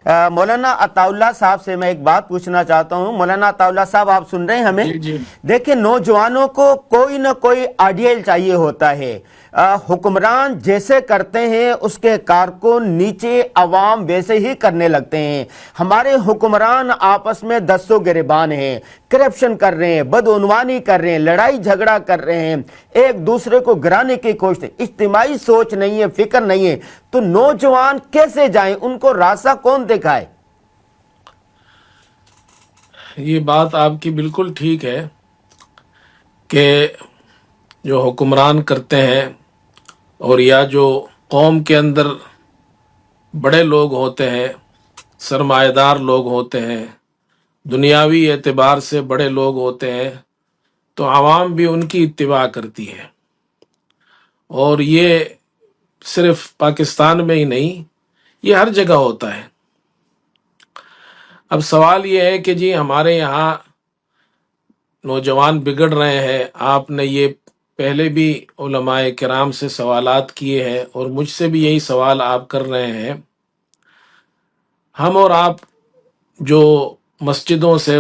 مولانا عطا اللہ صاحب سے میں ایک بات پوچھنا چاہتا ہوں. مولانا عطا اللہ صاحب آپ سن رہے ہیں ہمیں؟ جی جی دیکھیں نوجوانوں کو کوئی نہ کوئی آئیڈیل چاہیے ہوتا ہے. حکمران جیسے کرتے ہیں اس کے کارکن نیچے عوام ویسے ہی کرنے لگتے ہیں. ہمارے حکمران آپس میں دستوں گریبان ہیں، کرپشن کر رہے ہیں، بدعنوانی کر رہے ہیں، لڑائی جھگڑا کر رہے ہیں، ایک دوسرے کو گرانے کی کوشش. اجتماعی سوچ نہیں ہے، فکر نہیں ہے. تو نوجوان کیسے جائیں؟ ان کو راستہ کون دکھائے؟ یہ بات آپ کی بالکل ٹھیک ہے کہ جو حکمران کرتے ہیں اور یا جو قوم کے اندر بڑے لوگ ہوتے ہیں، سرمایہ دار لوگ ہوتے ہیں، دنیاوی اعتبار سے بڑے لوگ ہوتے ہیں، تو عوام بھی ان کی اتباع کرتی ہے. اور یہ صرف پاکستان میں ہی نہیں، یہ ہر جگہ ہوتا ہے. اب سوال یہ ہے کہ جی ہمارے یہاں نوجوان بگڑ رہے ہیں. آپ نے یہ پہلے بھی علماء کرام سے سوالات کیے ہیں اور مجھ سے بھی یہی سوال آپ کر رہے ہیں. ہم اور آپ جو مسجدوں سے،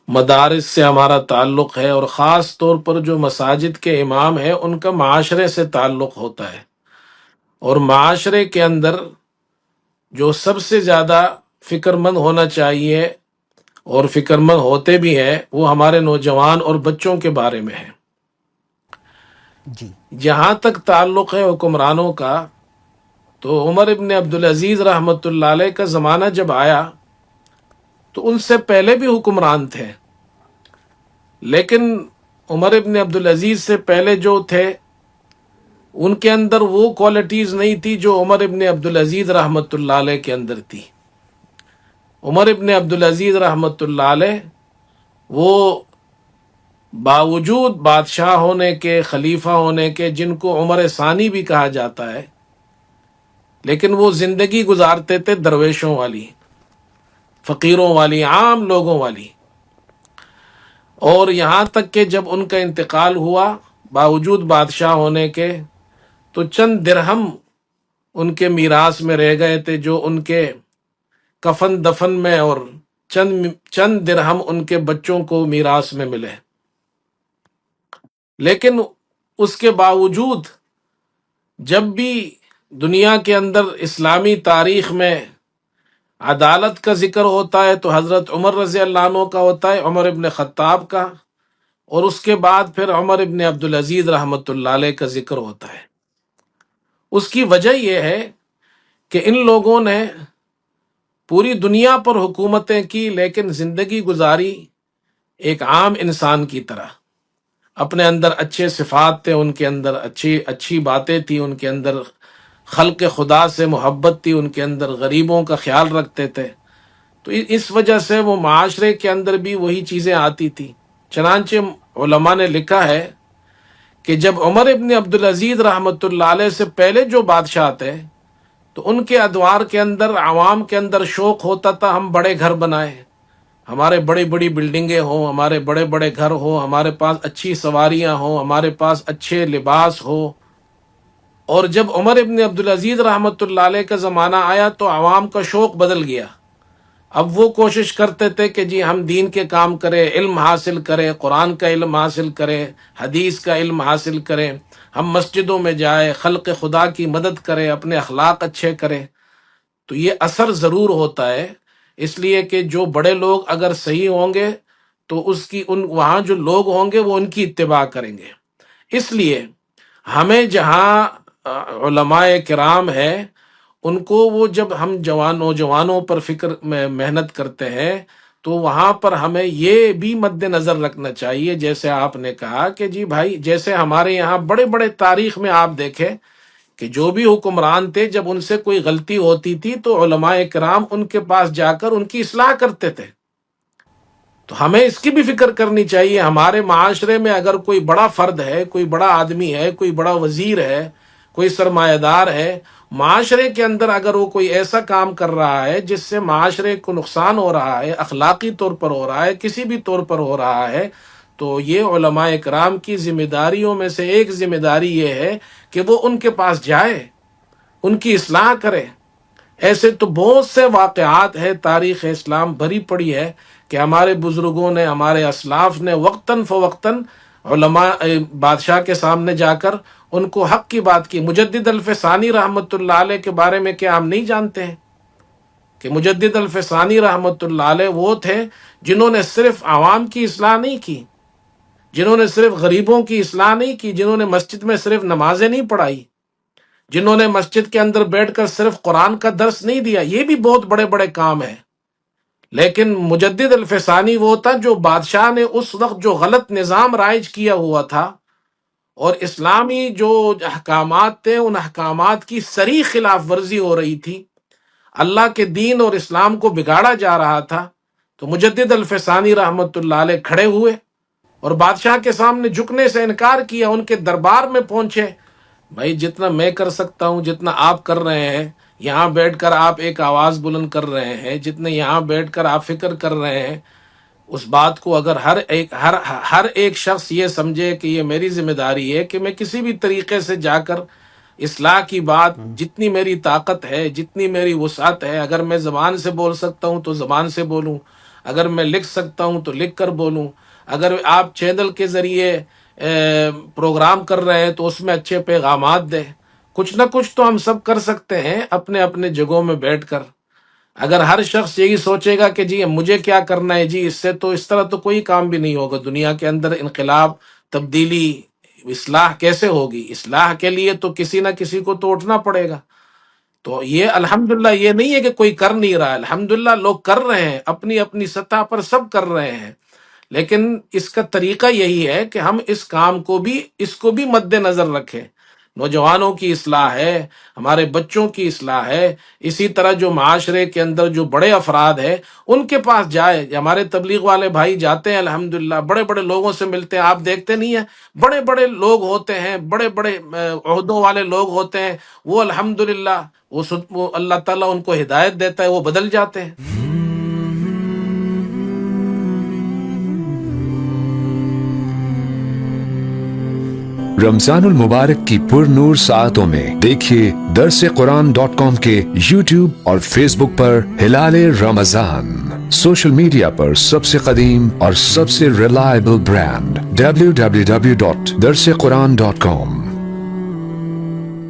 مدارس سے ہمارا تعلق ہے، اور خاص طور پر جو مساجد کے امام ہیں ان کا معاشرے سے تعلق ہوتا ہے. اور معاشرے کے اندر جو سب سے زیادہ فکر مند ہونا چاہیے اور فکر مند ہوتے بھی ہیں، وہ ہمارے نوجوان اور بچوں کے بارے میں ہے. جی جہاں تک تعلق ہے حکمرانوں کا، تو عمر ابن عبدالعزیز رحمۃ اللہ علیہ کا زمانہ جب آیا تو ان سے پہلے بھی حکمران تھے، لیکن عمر ابن عبدالعزیز سے پہلے جو تھے ان کے اندر وہ کوالٹیز نہیں تھی جو عمر ابن عبدالعزیز رحمۃ اللہ علیہ کے اندر تھی. عمر ابن عبدالعزیز رحمۃ اللہ علیہ وہ باوجود بادشاہ ہونے کے، خلیفہ ہونے کے، جن کو عمر ثانی بھی کہا جاتا ہے، لیکن وہ زندگی گزارتے تھے درویشوں والی، فقیروں والی، عام لوگوں والی. اور یہاں تک کہ جب ان کا انتقال ہوا باوجود بادشاہ ہونے کے، تو چند درہم ان کے میراث میں رہ گئے تھے، جو ان کے کفن دفن میں، اور چند درہم ان کے بچوں کو میراث میں ملے. لیکن اس کے باوجود جب بھی دنیا کے اندر اسلامی تاریخ میں عدالت کا ذکر ہوتا ہے تو حضرت عمر رضی اللہ عنہ کا ہوتا ہے، عمر ابن خطاب کا، اور اس کے بعد پھر عمر ابن عبدالعزیز رحمۃ اللہ علیہ کا ذکر ہوتا ہے. اس کی وجہ یہ ہے کہ ان لوگوں نے پوری دنیا پر حکومتیں کی، لیکن زندگی گزاری ایک عام انسان کی طرح. اپنے اندر اچھے صفات تھے، ان کے اندر اچھی باتیں تھیں، ان کے اندر خلق خدا سے محبت تھی، ان کے اندر غریبوں کا خیال رکھتے تھے. تو اس وجہ سے وہ معاشرے کے اندر بھی وہی چیزیں آتی تھی. چنانچہ علماء نے لکھا ہے کہ جب عمر ابن عبدالعزیز رحمۃ اللہ علیہ سے پہلے جو بادشاہ تھے، تو ان کے ادوار کے اندر عوام کے اندر شوق ہوتا تھا ہم بڑے گھر بنائیں، ہمارے بڑی بڑی بلڈنگیں ہوں، ہمارے بڑے بڑے گھر ہوں، ہمارے پاس اچھی سواریاں ہوں، ہمارے پاس اچھے لباس ہو. اور جب عمر ابن عبدالعزیز رحمۃ اللہ علیہ کا زمانہ آیا تو عوام کا شوق بدل گیا. اب وہ کوشش کرتے تھے کہ جی ہم دین کے کام کریں، علم حاصل کریں، قرآن کا علم حاصل کریں، حدیث کا علم حاصل کریں، ہم مسجدوں میں جائیں، خلق خدا کی مدد کریں، اپنے اخلاق اچھے کریں. تو یہ اثر ضرور ہوتا ہے، اس لیے کہ جو بڑے لوگ اگر صحیح ہوں گے تو وہاں جو لوگ ہوں گے وہ ان کی اتباع کریں گے. اس لیے ہمیں جہاں علماء کرام ہے، ان کو وہ جب ہم نوجوانوں پر فکر میں محنت کرتے ہیں تو وہاں پر ہمیں یہ بھی مد نظر رکھنا چاہیے، جیسے آپ نے کہا کہ جی بھائی، جیسے ہمارے یہاں بڑے بڑے تاریخ میں آپ دیکھیں کہ جو بھی حکمران تھے جب ان سے کوئی غلطی ہوتی تھی تو علماء کرام ان کے پاس جا کر ان کی اصلاح کرتے تھے. تو ہمیں اس کی بھی فکر کرنی چاہیے. ہمارے معاشرے میں اگر کوئی بڑا فرد ہے، کوئی بڑا آدمی ہے، کوئی بڑا وزیر ہے، کوئی سرمایہ دار ہے، معاشرے کے اندر اگر وہ کوئی ایسا کام کر رہا ہے جس سے معاشرے کو نقصان ہو رہا ہے، اخلاقی طور پر ہو رہا ہے، کسی بھی طور پر ہو رہا ہے، تو یہ علماء کرام کی ذمہ داریوں میں سے ایک ذمہ داری یہ ہے کہ وہ ان کے پاس جائے، ان کی اصلاح کرے. ایسے تو بہت سے واقعات ہیں، تاریخ اسلام بھری پڑی ہے کہ ہمارے بزرگوں نے، ہمارے اسلاف نے وقتاً فوقتاً علماء بادشاہ کے سامنے جا کر ان کو حق کی بات کی۔ مجدد الفسانی رحمۃ اللہ علیہ کے بارے میں کیا ہم نہیں جانتے ہیں کہ مجدد الفسانی رحمۃ اللہ علیہ وہ تھے جنہوں نے صرف عوام کی اصلاح نہیں کی، جنہوں نے صرف غریبوں کی اصلاح نہیں کی، جنہوں نے مسجد میں صرف نمازیں نہیں پڑھائی، جنہوں نے مسجد کے اندر بیٹھ کر صرف قرآن کا درس نہیں دیا، یہ بھی بہت بڑے بڑے کام ہیں۔ لیکن مجدد الفسانی وہ تھا جو بادشاہ نے اس وقت جو غلط نظام رائج کیا ہوا تھا اور اسلامی جو احکامات تھے ان احکامات کی صریح خلاف ورزی ہو رہی تھی، اللہ کے دین اور اسلام کو بگاڑا جا رہا تھا، تو مجدد الفسانی رحمۃ اللہ علیہ کھڑے ہوئے اور بادشاہ کے سامنے جھکنے سے انکار کیا، ان کے دربار میں پہنچے۔ بھائی جتنا میں کر سکتا ہوں، جتنا آپ کر رہے ہیں، یہاں بیٹھ کر آپ ایک آواز بلند کر رہے ہیں، جتنے یہاں بیٹھ کر آپ فکر کر رہے ہیں، اس بات کو اگر ہر ایک شخص یہ سمجھے کہ یہ میری ذمہ داری ہے کہ میں کسی بھی طریقے سے جا کر اصلاح کی بات، جتنی میری طاقت ہے، جتنی میری وسعت ہے، اگر میں زبان سے بول سکتا ہوں تو زبان سے بولوں، اگر میں لکھ سکتا ہوں تو لکھ کر بولوں، اگر آپ چینل کے ذریعے پروگرام کر رہے ہیں تو اس میں اچھے پیغامات دیں، کچھ نہ کچھ تو ہم سب کر سکتے ہیں اپنے اپنے جگہوں میں بیٹھ کر۔ اگر ہر شخص یہی سوچے گا کہ جی مجھے کیا کرنا ہے، جی اس سے تو اس طرح تو کوئی کام بھی نہیں ہوگا دنیا کے اندر، انقلاب، تبدیلی، اصلاح کیسے ہوگی؟ اصلاح کے لیے تو کسی نہ کسی کو تو اٹھنا پڑے گا۔ تو یہ الحمدللہ یہ نہیں ہے کہ کوئی کر نہیں رہا ہے، الحمدللہ لوگ کر رہے ہیں، اپنی اپنی سطح پر سب کر رہے ہیں، لیکن اس کا طریقہ یہی ہے کہ ہم اس کام کو بھی، اس کو بھی مد نظر رکھیں۔ نوجوانوں کی اصلاح ہے، ہمارے بچوں کی اصلاح ہے، اسی طرح جو معاشرے کے اندر جو بڑے افراد ہیں ان کے پاس جائے، ہمارے تبلیغ والے بھائی جاتے ہیں الحمدللہ، بڑے بڑے لوگوں سے ملتے ہیں، آپ دیکھتے نہیں ہیں بڑے بڑے لوگ ہوتے ہیں، بڑے بڑے عہدوں والے لوگ ہوتے ہیں، وہ الحمدللہ وہ اللہ تعالیٰ ان کو ہدایت دیتا ہے، وہ بدل جاتے ہیں۔ رمضان المبارک کی پر نور ساعتوں میں دیکھیے درسقرآن.com کے یوٹیوب اور فیس بک پر ہلال رمضان، سوشل میڈیا پر سب سے قدیم اور سب سے ریلائبل برانڈ www.درسقرآن.com۔